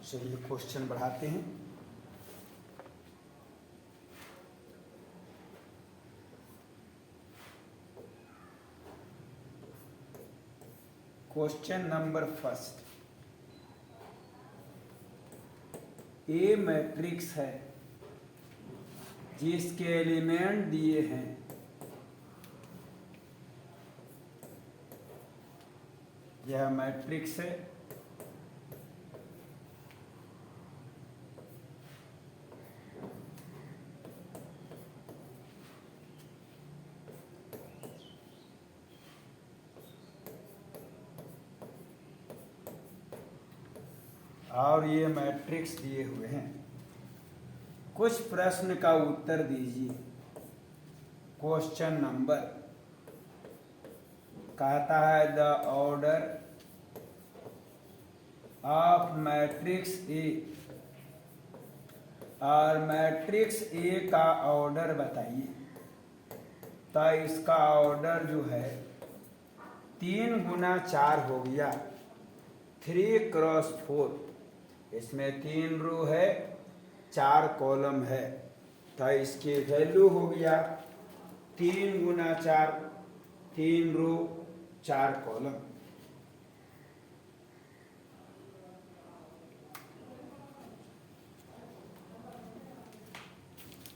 चलिए क्वेश्चन बढ़ाते हैं। क्वेश्चन नंबर फर्स्ट, ए मैट्रिक्स है जिसके एलिमेंट दिए हैं यह मैट्रिक्स है और ये मैट्रिक्स दिए हुए हैं। कुछ प्रश्न का उत्तर दीजिए। क्वेश्चन नंबर कहता है the order of matrix A, और मैट्रिक्स ए का ऑर्डर बताइए। तो इसका ऑर्डर जो है 3 गुना 4 हो गया, 3 क्रॉस 4। इसमें 3 रो है, 4 कॉलम है, तो इसकी वैल्यू हो गया 3 गुना 4, 3 रो 4 कॉलम।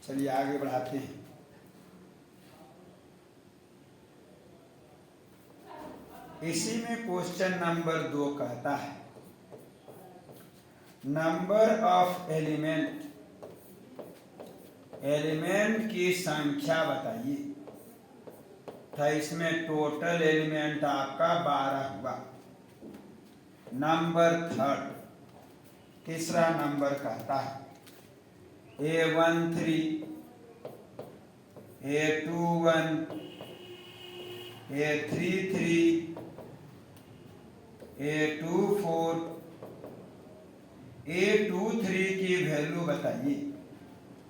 चलिए आगे बढ़ाते हैं। इसी में क्वेश्चन नंबर 2 कहता है नंबर ऑफ एलिमेंट, एलिमेंट की संख्या बताइए। तो इसमें टोटल एलिमेंट आपका 12 हुआ। नंबर 3, तीसरा नंबर कहता है A13, A21, A33, A24, A23 की वैल्यू बताइए।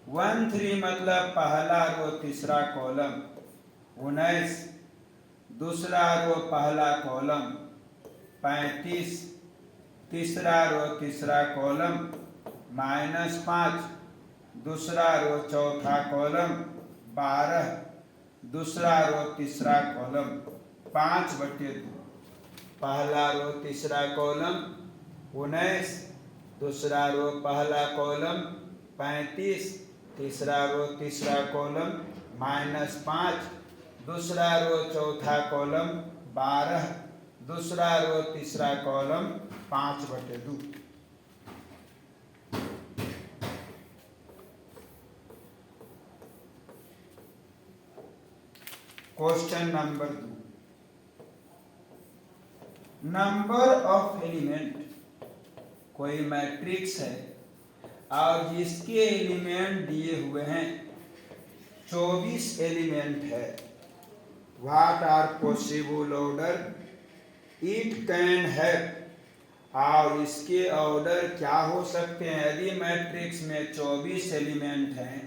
13 मतलब पहला रो तीसरा कॉलम 19, दूसरा रो पहला कॉलम 35, तीसरा रो तीसरा कॉलम -5, दूसरा रो चौथा कॉलम 12, दूसरा रो तीसरा कॉलम 5/2, पहला रो तीसरा कॉलम 19, दूसरा रो पहला कॉलम 35, तीसरा रो तीसरा कॉलम -5, दूसरा रो चौथा कॉलम 12, दूसरा रो तीसरा column 5/2। Question number 2, number of element. कोई मैट्रिक्स है और जिसके एलिमेंट दिए हुए हैं 24 एलिमेंट है। What are possible order it can have, और इसके ऑर्डर क्या हो सकते हैं। यदि मैट्रिक्स में 24 एलिमेंट हैं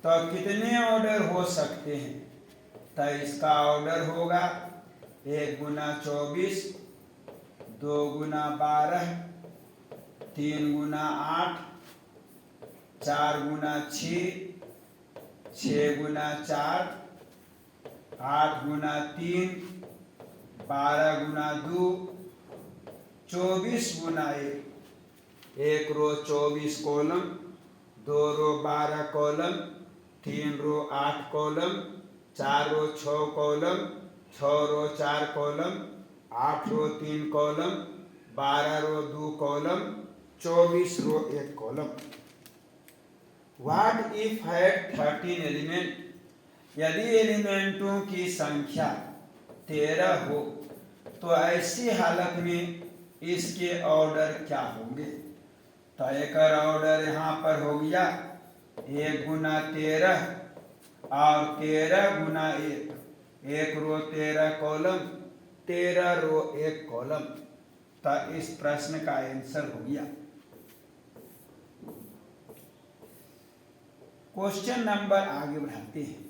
तो कितने ऑर्डर हो सकते हैं। तो इसका ऑर्डर होगा 1 गुना 24, 2 गुना 12, 3 गुना 8, 4 गुना 6, 6 गुना 4, 8 गुना 3, 12 गुना 2, 24 गुना 1। एक row 24 column, 2 row 12 column, 3 row 8 column, 4 row 6 column, 6 row 4 column, 8 row 3 column, 12 row 2 column, 24 row 1 column. What if had 13 element, यदि एलिमेंटों की संख्या 13 हो तो ऐसी हालत में इसके ऑर्डर क्या होंगे। तो एक ऑर्डर यहाँ पर हो गया 1 गुना 13 और 13 गुना 1, 1 रो 13 कॉलम, 13 रो 1 कॉलम। तो इस प्रश्न का आंसर हो गया। क्वेश्चन नंबर आगे बढ़ाते हैं।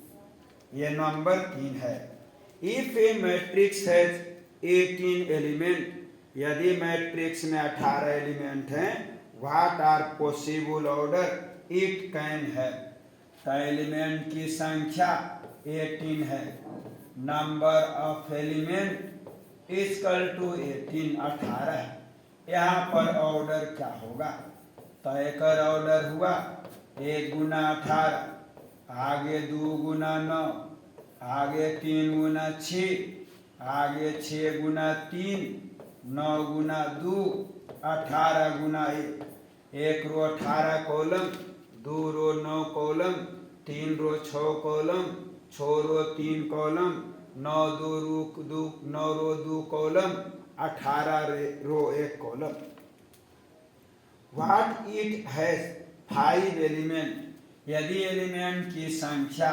यह नंबर 3 है। If a matrix has 18 element, यदि मैट्रिक्स में 18 एलिमेंट हैं, what are possible order it can है। तो एलिमेंट की संख्या 18 है, number of element equal to 18 है। यहाँ पर ऑर्डर क्या होगा, तो एक ऑर्डर हुआ 1 गुना 18, आगे 2 गुना 9, आगे 3 गुना 6, आगे 6 गुना 3, 9 गुना 2, 18 गुना 1। 1 row 18 column, 2 row 9 column, 3 row 6 column, 6 row 3 column, 9 row 2 column, 18 row 1 column. What it has 5 element, यदि एलिमेंट की संख्या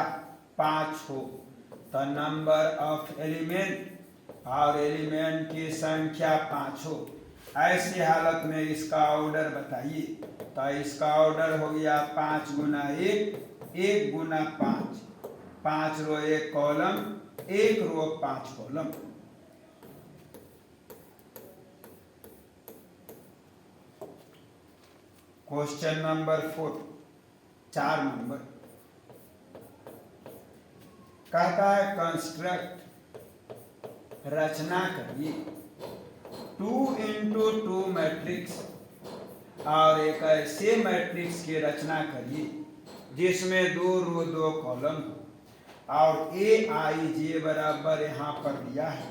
5 हो, तो नंबर ऑफ एलिमेंट और एलिमेंट की संख्या 5 हो, ऐसी हालत में इसका ऑर्डर बताइए। तो इसका ऑर्डर हो गया 5 गुना 1, 1 गुना 5, 5 रो 1 कॉलम, 1 रो 5 कॉलम। क्वेश्चन नंबर 4, 4 नंबर कहता है कंस्ट्रक्ट, रचना करिए 2 into 2 मैट्रिक्स, और एक ऐसे मैट्रिक्स की रचना करिए जिसमें 2 रो 2 कॉलम और AIJ बराबर यहाँ पर दिया है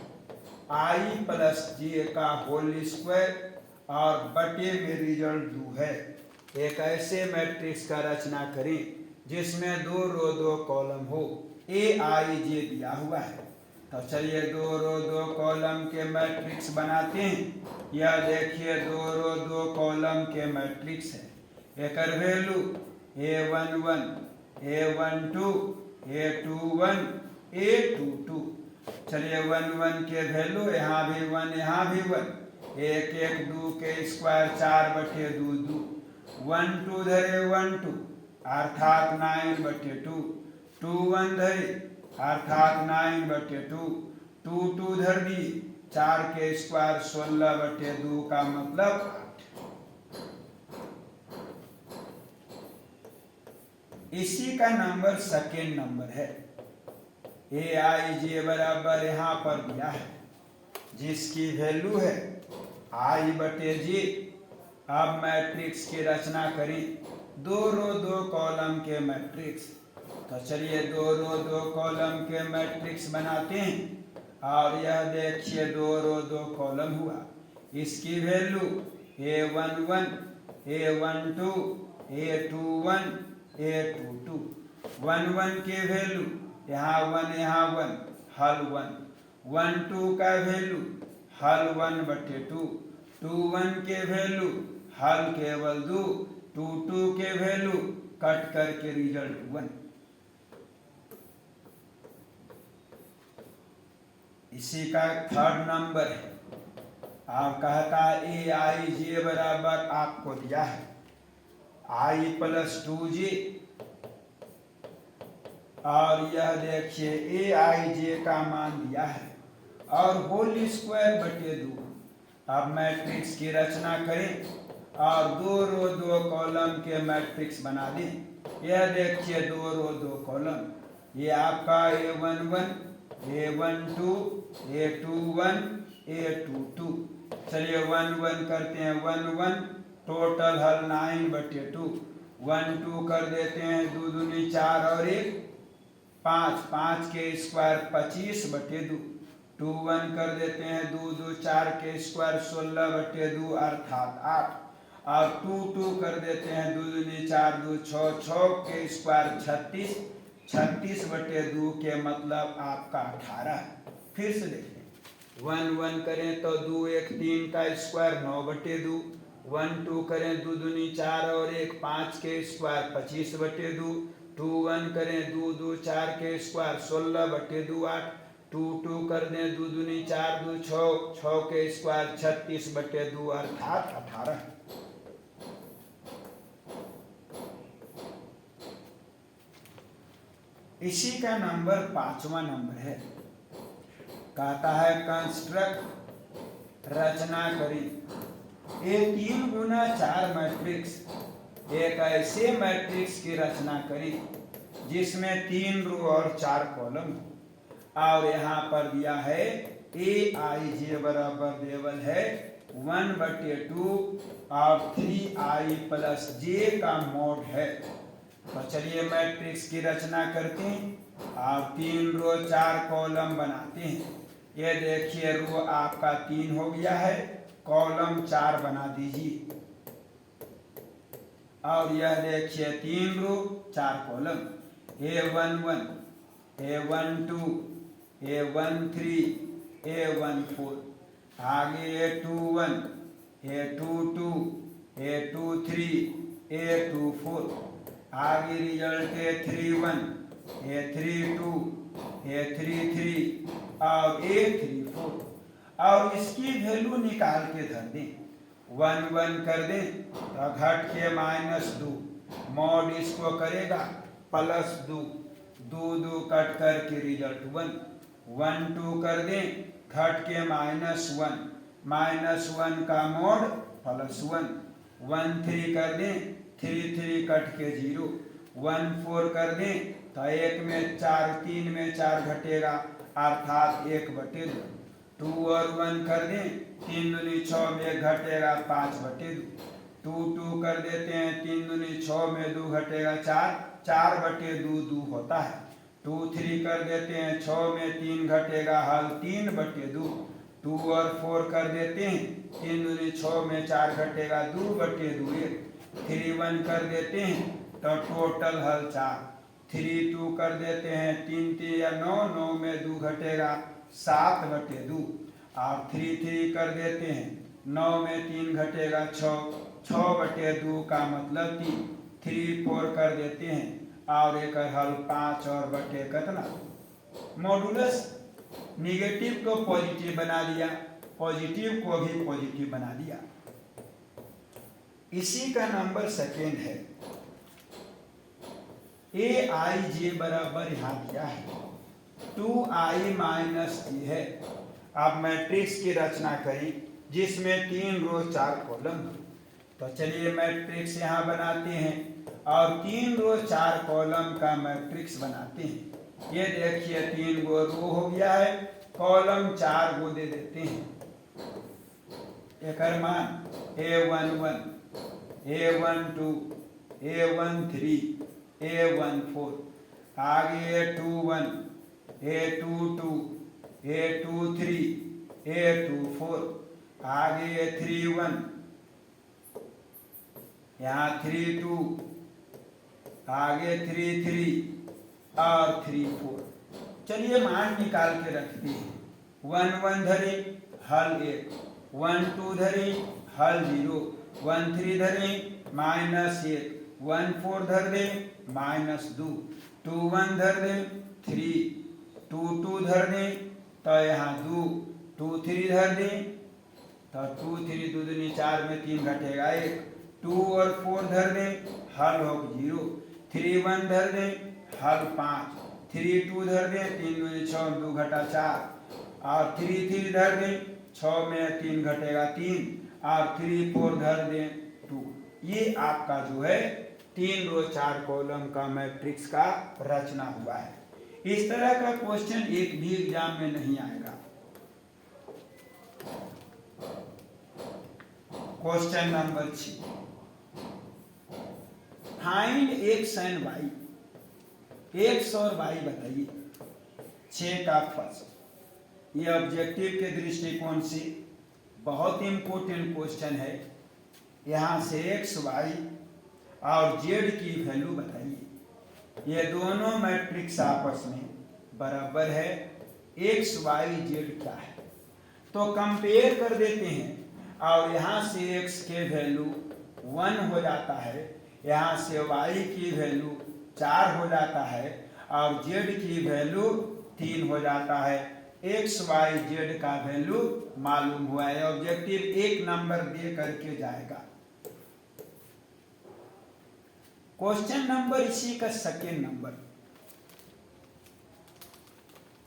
I प्लस J का होल स्क्वायर और बटे में रिजल्ट 2 है। एक ऐसे मैट्रिक्स का रचना करें जिसमें 2 रो 2 कॉलम हो, AIJ दिया हुआ है। तो चलिए 2 रो 2 कॉलम के मैट्रिक्स बनाते हैं। यह देखिए 2 रो 2 कॉलम के मैट्रिक्स है। एक value A11, A12, A21, A22। चलिए 1 के वैल्यू यहाँ भी 1, यहाँ भी 1, 1 1 2 के स्क्वायर 4 बटे 2 2, 1 2 धरे 1 2 अर्थात 9 बटे 2, 2 1 धरे अर्थात 9 बटे 2, 2 2 धर दिए 4 के स्क्वायर 16 बटे 2 का मतलब 8। इसी का नंबर सेकेंड नंबर है। AIJ बराबर यहाँ पर दिया है जिसकी वैल्यू है I बटे J। अब मैट्रिक्स की रचना करें 2 रो 2 कॉलम के मैट्रिक्स। तो चलिए 2 रो 2 कॉलम के मैट्रिक्स बनाते हैं और यह देखिए 2 रो 2 कॉलम हुआ। इसकी value A11, A12, A21, A22। 1 1 के वैल्यू यहाँ 1, यहाँ 1, हल 1, 1 2 का वैल्यू हल 1 बटे 2, 2 1 के वैल्यू हल केवल 2, 2 2 के वैल्यू कट करके रिजल्ट 1। इसी का थर्ड नंबर है। आप कहता है AIJ बराबर आपको दिया है I प्लस 2J, और यह देखिए AIJ का मान दिया है और होल स्क्वायर बटे 2। अब मैट्रिक्स की रचना करें और 2 रो 2 कॉलम के मैट्रिक्स बना दें। यह देखिए 2 रो 2 कॉलम, ये आपका A11, A12, A21, A22। चलिए 1 1 करते हैं 1 1, टोटल हल 9 बटे 2, 1 2 कर देते हैं 2 दूनी 4 और 1 5, 5 के स्क्वायर 25 बटे 2, 2 1 कर देते हैं 2 2 4 के स्क्वायर 16 बटे 2 अर्थात 8, और 2 2 कर देते हैं 2 दूनी 4 2 6, 6 के स्क्वायर 36, 36 बटे 2 के मतलब आपका 18। फिर से देखें 1 1 करें तो 2 1 3 का स्क्वायर 9 बटे 2, 1 2 करें 2 दूनी 4 और 1 5 के स्क्वायर 25 बटे 2, 2 1 करें 2 2 4 के स्क्वायर 16 बटे 2 8, 2 2 कर दें 2 दूनी 4 2 6, 6 के स्क्वायर 36 बटे 2 अर्थात 18। इसी का नंबर 5वां नंबर है। कहता है कंस्ट्रक्ट रचना करें। ये 3 गुना 4 मैट्रिक्स, एक ऐसे मैट्रिक्स की रचना करें जिसमें 3 रो और 4 कॉलम, और यहाँ पर दिया है ए आई जे बराबर देवल है 1/2 और 3i प्लस जे का मॉड है। तो चलिए मैट्रिक्स की रचना करते हैं और 3 रो 4 कॉलम बनाते हैं। ये देखिए रो आपका 3 हो गया है, कॉलम 4 बना दीजिए, और यह देखिए 3 रो 4 column, A11, A12, A13, A14, आगे A21, A22, A23, A24, आगे रिजल्ट A31, A32, A33 और A34, और इसकी वैल्यू निकाल के धर दें, 1 1 कर दें तो घट के -2, मॉड इसको करेगा +2, 2 2 कट करके रिजल्ट 1, 1 2 कर दें घट के -1, -1 का मॉड +1, 1 3 कर दें 3 3 कट के 0, 1 4 कर दें तो 1 में 4, 3 में 4 घटेगा अर्थात 1/2, 2 और 1 कर दें 3 दूनी 6 में घटेगा 5/2, 2 2 कर देते हैं 3 दूनी 6 में 2 घटेगा 4, 4/2 2 होता है, 2 3 कर देते हैं 6 में 3 घटेगा हल 3/2, 2 और 4 कर देते हैं 3 दूनी 6 में 4 घटेगा 2/2 1, 3 1 कर देते हैं तो टोटल हल 4, 3 2 कर देते हैं 3 3 या 9, 9 में 2 घटेगा 7/2, और 3 3 कर देते हैं 9 में 3 घटेगा 6, 6/2 का मतलब 3, 3 4 कर देते हैं और एक हल 5 और बटे कितना, मॉडुलस निगेटिव को पॉजिटिव बना दिया, पॉजिटिव को भी पॉजिटिव बना दिया। इसी का नंबर सेकेंड है, ए आई जे बराबर यहाँ दिया है 2i - जे है। आप मैट्रिक्स की रचना करें जिसमें 3 रो 4 कॉलम, तो चलिए मैट्रिक्स यहाँ बनाते हैं और 3 रो 4 कॉलम का मैट्रिक्स बनाते हैं। ये देखिए 3 गो रो हो गया है, कॉलम 4 गो दे देते हैं, एक मान A11, A12, A13, A14, आगे A21, A22, A23, A24, आगे A31, यहाँ 32, आगे 33 और 34। चलिए मान निकाल के रखते हैं, 1 1 धरे हल 1, 1 2 धरे हल 0, 1 3 धरे -1, 1 4 धर दे -2, 2 1 धर दे 3, 2 2 धर दे तो यहाँ 2, 2 3 धर दे तो 2 3 2 दूनी 4 में 3 घटेगा 1, 2 और 4 धर दे हल हो 0, 3 1 धर दे हल 5, 3 2 धर दे 3 दूनी 6 2 घटा 4 और 3 3 धर दे 6 में 3 घटेगा 3 और 3 4 धर दे 2। ये आपका जो है 3 रो 4 कॉलम का मैट्रिक्स का रचना हुआ है। इस तरह का क्वेश्चन एक भी एग्जाम में नहीं आएगा। Question number 6, find x and y, x और वाई बताइए। 6 का फर्स्ट, ये ऑब्जेक्टिव के दृष्टिकोण से बहुत इंपोर्टेंट क्वेश्चन है। यहाँ से एक्स वाई और जेड की वैल्यू बताइए। ये दोनों मैट्रिक्स आपस में बराबर है, एक्स वाई जेड क्या है तो कंपेयर कर देते हैं, और यहाँ से एक्स के वैल्यू 1 हो जाता है, यहाँ से वाई की वैल्यू 4 हो जाता है और जेड की वैल्यू 3 हो जाता है। एक्स वाई जेड का वैल्यू मालूम हुआ है। ऑब्जेक्टिव 1 नंबर दे करके जाएगा। क्वेश्चन नंबर इसी का second number,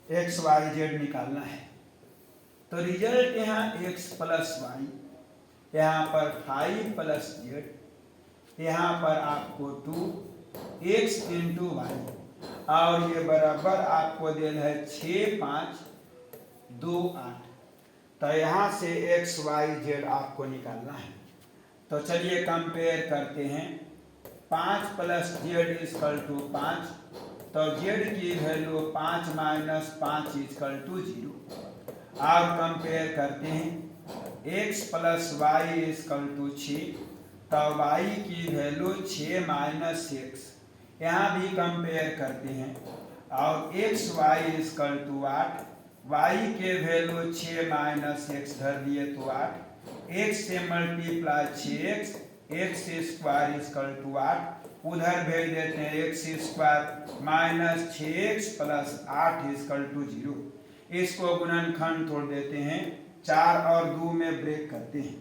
x Y z निकालना है। तो रिजल्ट यहाँ x प्लस वाई, यहाँ पर 5 प्लस जेड, यहाँ पर आपको 2x इंटू वाई, और ये बराबर आपको देना है 6 5 2 8। तो यहाँ से x y z आपको निकालना है। तो चलिए कंपेयर करते हैं। 5 प्लस जेड इजकल टू 5, तो जेड की वैल्यू 5 माइनस 5 इजकल टू 0। और कंपेयर करते हैं x plus y equal to 6, तो y की वैल्यू 6 माइनस x। यहाँ भी कंपेयर करते हैं और x y equal to 8, y के वैल्यू 6 माइनस x धर दिए तो 8, x से multiply 6x, x square equal to 8, उधर भेज देते हैं x square minus 6x plus 8 equal to 0। इसको गुणनखंड तोड़ देते हैं, 4 और 2 में ब्रेक करते हैं।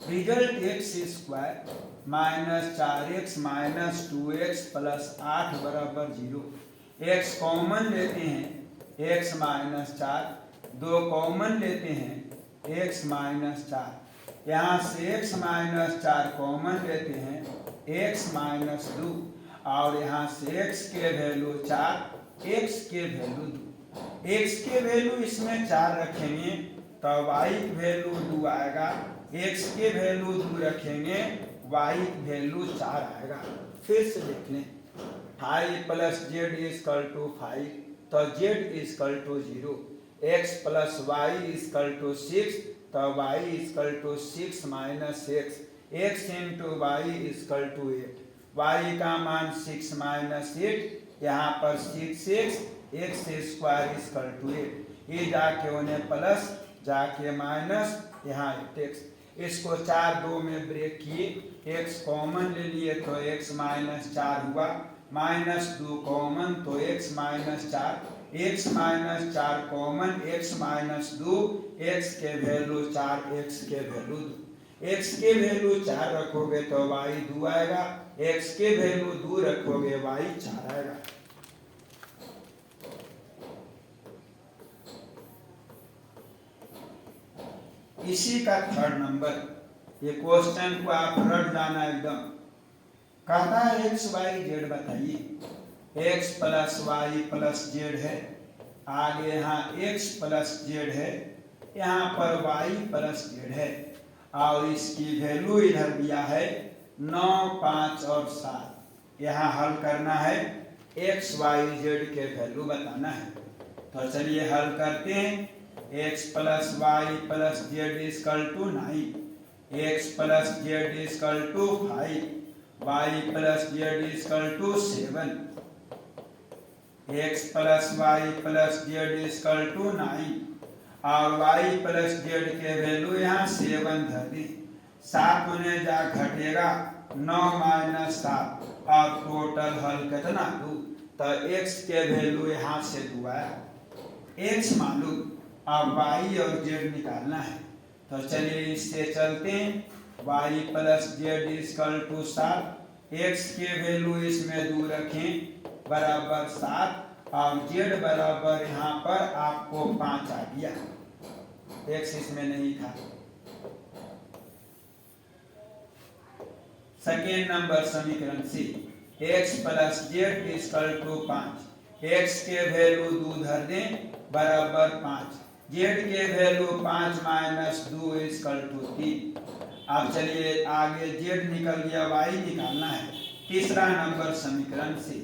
Result x square minus 4x minus 2x plus 8 बराबर 0। x कॉमन लेते हैं, x माइनस 4, 2 कॉमन लेते हैं, x माइनस 4, यहाँ से x माइनस 4 कॉमन लेते हैं, x माइनस 2, और यहाँ से x के वैल्यू 4, x के वैल्यू 2। x के वैल्यू इसमें 4 रखेंगे तो y की वैल्यू 2 आएगा, x के वैल्यू 2 रखेंगे, y की वैल्यू 4 आएगा। फिर से देख लें, 5 प्लस जेड इजकल टू 5, तो z equal to 0, x plus y equal to 6, तो y equal to 6 minus x, x into y equal to 8, y का मान 6 माइनस 8, यहाँ पर 6x, x square equal to 8, ये जाके उन्हें प्लस जाके माइनस, यहाँ 8x। इसको 4 2 में ब्रेक किए, x कॉमन ले लिए तो x माइनस 4 हुआ, माइनस 2 कॉमन तो x minus 4, x minus 4 common, x minus 2, x के वैल्यू 4, x के वैल्यू 2। x के वैल्यू 4 रखोगे तो y 2 आएगा, x के वैल्यू 2 रखोगे y 4 आएगा। इसी का थर्ड नंबर, ये क्वेश्चन को आप रट जाना एकदम। कहता है एक्स वाई जेड बताइए, x plus Y plus z है, आगे यहाँ एक्स प्लस जेड है, यहाँ पर वाई प्लस जेड है, और इसकी वैल्यू इधर दिया है 9 5 और 7। यहाँ हल करना है, एक्स वाई जेड के वैल्यू बताना है। तो चलिए हल करते हैं। X plus Y plus Z is equal to 9, x plus Z is equal to 5, y plus Z is equal to 7, x plus Y plus Z is equal to 9, और वाई प्लस जेड के वैल्यू यहाँ 7 धर दी, 7 उन्हें जा घटेगा 9 माइनस 7, और टोटल हल कितना 2, तो एक्स के वैल्यू यहाँ से 2 आया, एक्स मालूम, अब y और z निकालना है। तो चलिए इससे चलते हैं, y plus Z is equal to 7, x के वैल्यू इसमें 2 रखें बराबर 7, और z बराबर यहाँ पर आपको 5 आ गया, x इसमें नहीं था। सेकेंड नंबर समीकरण से x plus Z is equal to 5, x के वैल्यू 2 धर दें बराबर 5, जेड के वैल्यू 5 माइनस 2 इजकल टू 3। अब चलिए आगे जेड निकल गया, वाई निकालना है। तीसरा नंबर समीकरण से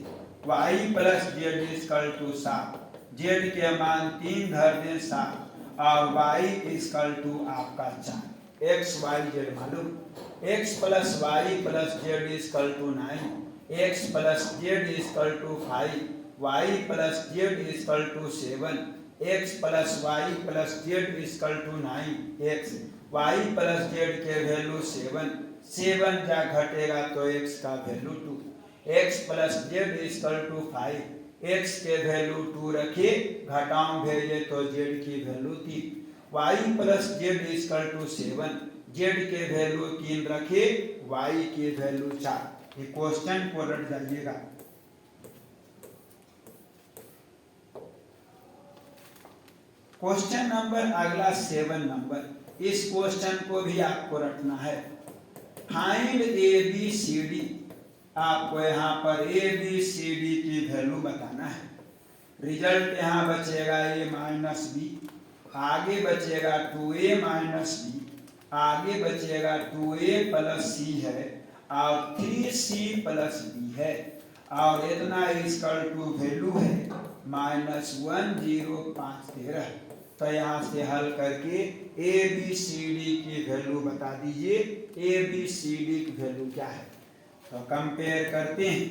y plus Z is equal to 7, z के मान 3 धर दें 7, और y इजकल टू आपका 4, एक्स वाई जेड मालूम, x plus Y plus Z is equal to 9, x plus Z is equal to 5, y plus Z is equal to 7, x plus Y plus Z is equal to 9, x, y plus Z के value 7, 7 जा घटेगा तो x का value 2, x plus Z is equal to 5, x के value 2 रखिए, घटाओ भेजे तो z की value 3, y plus Z is equal to 7, z के वैल्यू 3 रखिए, y की वैल्यू 4। ये क्वेश्चन को रट जाइएगा। क्वेश्चन नंबर अगला 7 नंबर, इस क्वेश्चन को भी आपको रखना है। Find a B C d, आपको यहाँ पर ए बी सी डी की वैल्यू बताना है। रिजल्ट यहाँ बचेगा ए माइनस बी, आगे बचेगा 2a माइनस बी, आगे बचेगा 2a प्लस सी है और 3c प्लस बी है, और इतना इसकल टू वैल्यू है -10513। तो यहाँ से हल करके ए बी सी डी की वैल्यू बता दीजिए। ए बी सी डी की वैल्यू क्या है, तो कंपेयर करते हैं।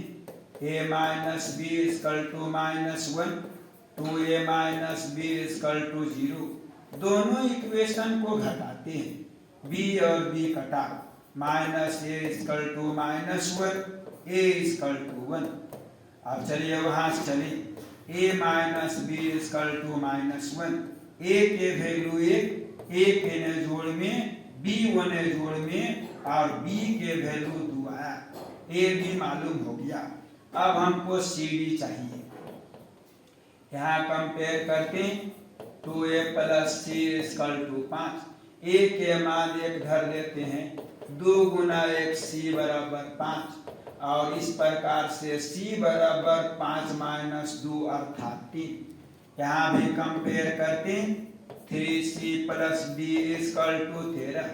A minus B equal to -1, 2a minus B equal to 0। दोनों इक्वेशन को घटाते हैं, b और b कटा, minus a equal to -1, a equal to 1। अब चलिए वहां से चलिए, a minus B equal to -1, a के वैल्यू 1, a के ने जोड़ में b wane जोड़ में और b के वैल्यू 2 आया, a भी मालूम हो गया। अब हमको सी डी चाहिए। यहाँ कंपेयर करते हैं, 2a plus c equal to 5, a के मान 1 धर लेते हैं, 2 गुना 1 c बराबर 5, और इस प्रकार से c बराबर 5 माइनस 2 अर्थात 3। यहाँ भी कंपेयर करते हैं, 3c plus b equal to 13,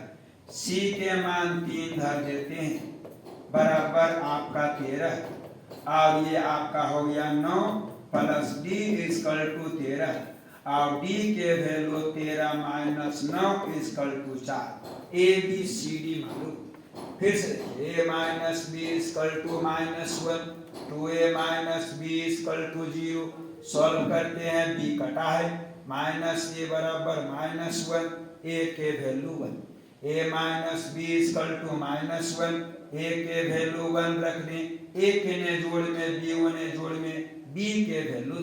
c के मान 3 धर देते हैं बराबर आपका 13, और ये आपका हो गया 9 प्लस d इजकल टू 13, और d के value 13 minus 9 equal to 4। A B C d मालूम। फिर से a minus B equal to -1, 2a minus B equal to 0। Solve करते हैं, b कटा है, माइनस a बराबर -1, a के value 1, a minus B equal to -1, a के वैल्यू 1 रख दें, a के ने जोड़ में b wane जोड़ में b के वैल्यू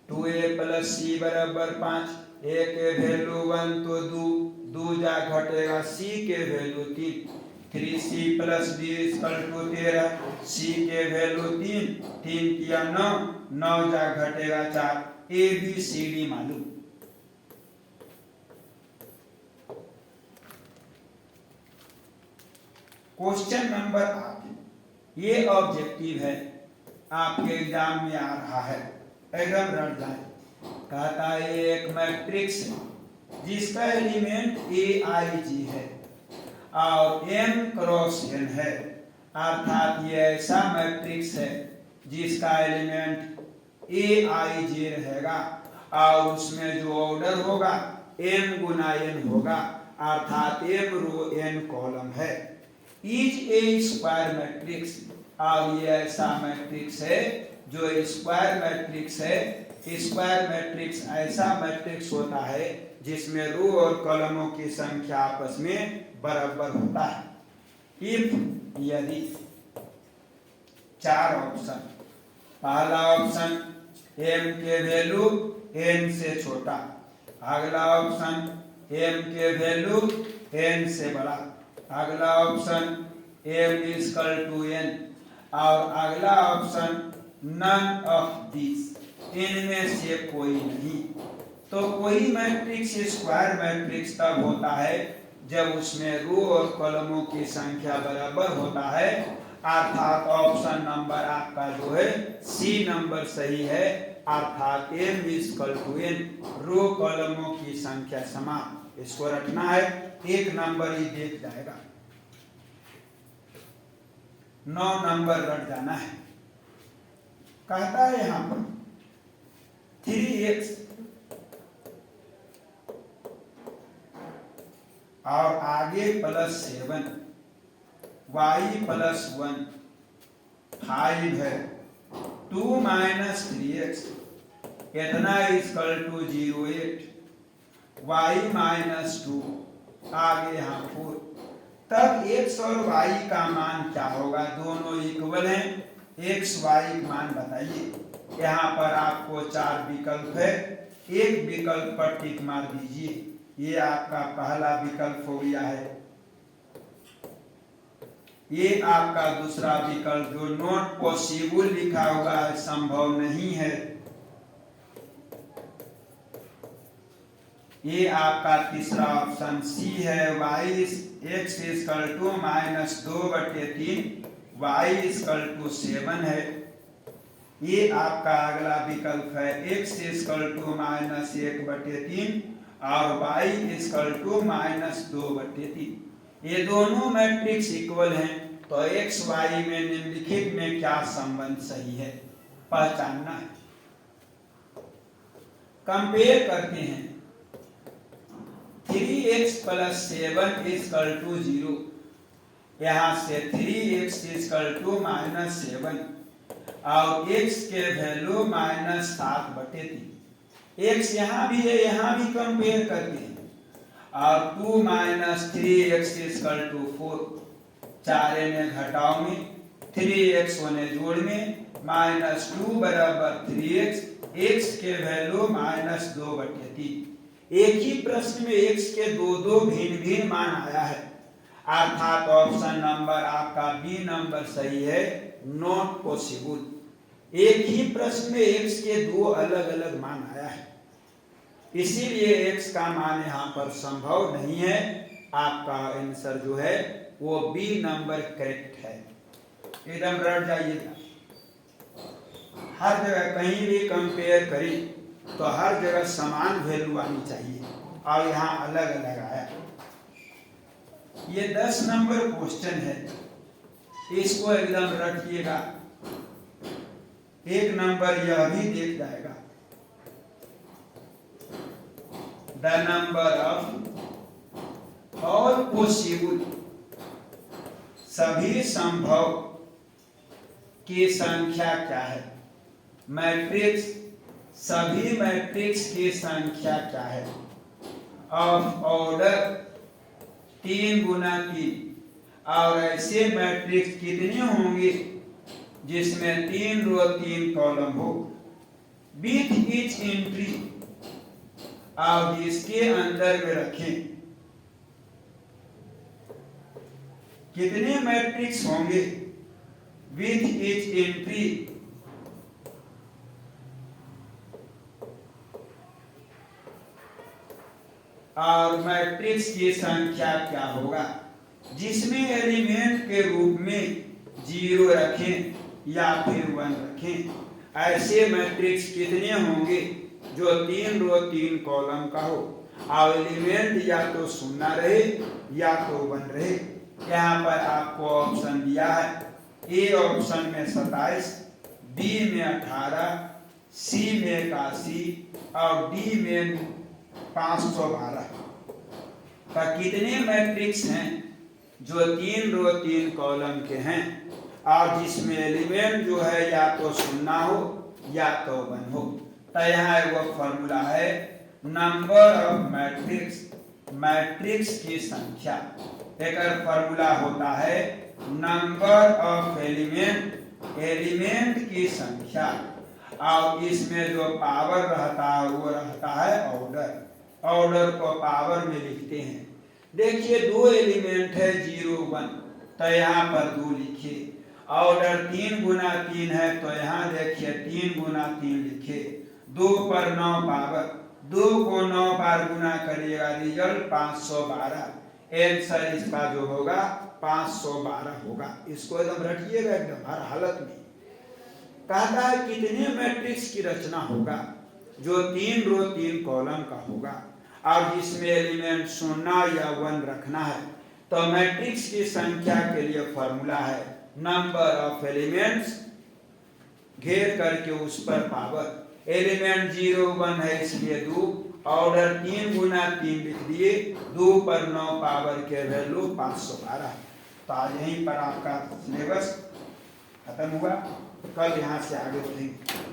2a प्लस c बराबर 5, a के वैल्यू 1 तो 2 जा घटेगा, c के value 3, 3c plus b equal to 13, c के वैल्यू 3 किया 9 जा घटेगा 4। ए बी सी डी मालूम। क्वेश्चन नंबर 8, ये ऑब्जेक्टिव है, आपके एग्जाम में आ रहा है, एकदम रट जाए। कहता है एक मैट्रिक्स है जिसका एलिमेंट ए आई जी है और m क्रॉस n है, अर्थात ये ऐसा मैट्रिक्स है जिसका एलिमेंट ए आई जे रहेगा और उसमें जो ऑर्डर होगा m गुना n होगा, अर्थात m रो n कॉलम है। इज ए स्क्वायर मैट्रिक्स, और ये ऐसा मैट्रिक्स है जो स्क्वायर मैट्रिक्स है। स्क्वायर मैट्रिक्स ऐसा मैट्रिक्स होता है जिसमें रो और कॉलमों की संख्या आपस में बराबर होता है। इफ यदि 4 ऑप्शन, पहला ऑप्शन m के वैल्यू n से छोटा, अगला ऑप्शन m के वैल्यू n से बड़ा, अगला option m equal to n, और अगला ऑप्शन नन ऑफ दिस, इनमें से कोई नहीं। तो कोई मैट्रिक्स स्क्वायर मैट्रिक्स तब होता है जब उसमें रो और कॉलमों की संख्या बराबर होता है, अर्थात ऑप्शन नंबर आपका जो है सी नंबर सही है, अर्थात m इजकल टू n, रो कॉलमों की संख्या समान। इसको रखना है, एक नंबर ही देख जाएगा, 9 नंबर रट जाना है। कहता है यहां पर 3x और आगे +7, y प्लस 1, 5 है, 2 माइनस 3x, इतना इजकल टू 08, y माइनस 2, आगे यहाँ 4। तब x और y का मान क्या होगा, दोनों इक्वल हैं, x y का मान बताइए। यहाँ पर आपको 4 विकल्प है, एक विकल्प पर टिक मार दीजिए, ये आपका पहला विकल्प हो गया है। ये आपका दूसरा विकल्प जो नॉट पॉसिबल लिखा हुआ है, संभव नहीं है। ये आपका तीसरा ऑप्शन सी है, y x equal to -2/3 y equal to 7 है। ये आपका अगला विकल्प है, x इक्वल टू -1/3 और y इक्वल टू -2/3। ये दोनों मैट्रिक्स इक्वल हैं, तो x y में निम्नलिखित में क्या संबंध सही है पहचानना है। कंपेयर करते हैं। 3x + 7 इक्वल टू 0, यहाँ से 3x इक्वल टू -7 और x के वैल्यू -7/3। x यहाँ भी है, यहाँ भी कंपेयर करते हैं। और 2 - 3x इक्वल टू 4, 4 ने घटाव में 3x होने जोड़ में -2 बराबर 3x, x के वैल्यू -2/3। एक ही प्रश्न में x के दो भिन्न भिन्न मान आया है, अर्थात ऑप्शन नंबर आपका बी नंबर सही है, नॉट पॉसिबल। एक ही प्रश्न में x के दो अलग अलग मान आया है, इसीलिए x का मान यहाँ पर संभव नहीं है। आपका आंसर जो है वो बी नंबर करेक्ट है। एकदम रट जाइएगा। हर जगह कहीं भी कंपेयर करें तो हर जगह समान वैल्यू आनी चाहिए, और यहाँ अलग अलग आया। ये 10 नंबर क्वेश्चन है, इसको एकदम रखिएगा। 1 नंबर यह भी देख जाएगा। The number of all possible, सभी संभव की संख्या क्या है। मैट्रिक्स, सभी मैट्रिक्स की संख्या क्या है। ऑफ ऑर्डर 3 × 3, और ऐसे मैट्रिक्स कितने होंगे जिसमें 3 रो 3 कॉलम हो। विथ ईच एंट्री, और जिसके अंदर में रखें। कितने मैट्रिक्स होंगे विथ ईच एंट्री, और मैट्रिक्स की संख्या क्या होगा जिसमें एलिमेंट के रूप में 0 रखें या फिर 1 रखें। ऐसे मैट्रिक्स कितने होंगे जो 3 रो 3 कॉलम का हो, और एलिमेंट या तो 0 रहे या तो 1 रहे। यहाँ पर आपको ऑप्शन दिया है, ए ऑप्शन में 27, बी में 18, सी में 81 और डी में 512। का कितने मैट्रिक्स हैं जो 3 रो 3 कॉलम के हैं, और जिसमें एलिमेंट जो है या तो 0 हो या तो 1 हो। तो यहाँ वो फॉर्मूला है, नंबर ऑफ मैट्रिक्स, मैट्रिक्स की संख्या। एक फॉर्मूला होता है नंबर ऑफ एलिमेंट, एलिमेंट की संख्या, और इसमें जो पावर रहता है वो रहता है ऑर्डर। ऑर्डर को पावर में लिखते हैं। देखिए 2 एलिमेंट है 0 1, तो यहाँ पर 2 लिखिए। ऑर्डर 3 × 3 है, तो यहाँ देखिए 3 × 3 लिखिए। 2 पर 9 पावर, 2 को 9 बार गुना करिएगा, रिजल्ट 512। आंसर इसका जो होगा 512 होगा। इसको एकदम रखिएगा, एकदम हर हालत में। कहता है कितने मैट्रिक्स की रचना होगा जो 3 रो 3 कॉलम का होगा, और जिसमें एलिमेंट 0 या 1 रखना है। तो मैट्रिक्स की संख्या के लिए फॉर्मूला है नंबर ऑफ एलिमेंट्स घेर करके उस पर पावर। एलिमेंट 0 1 है इसलिए 2, ऑर्डर 3 × 3 लिख दिए, 2 पर 9 पावर के वैल्यू 512। तो आज यहीं पर आपका सिलेबस खत्म हुआ, कल यहाँ से आगे बढ़ेंगे।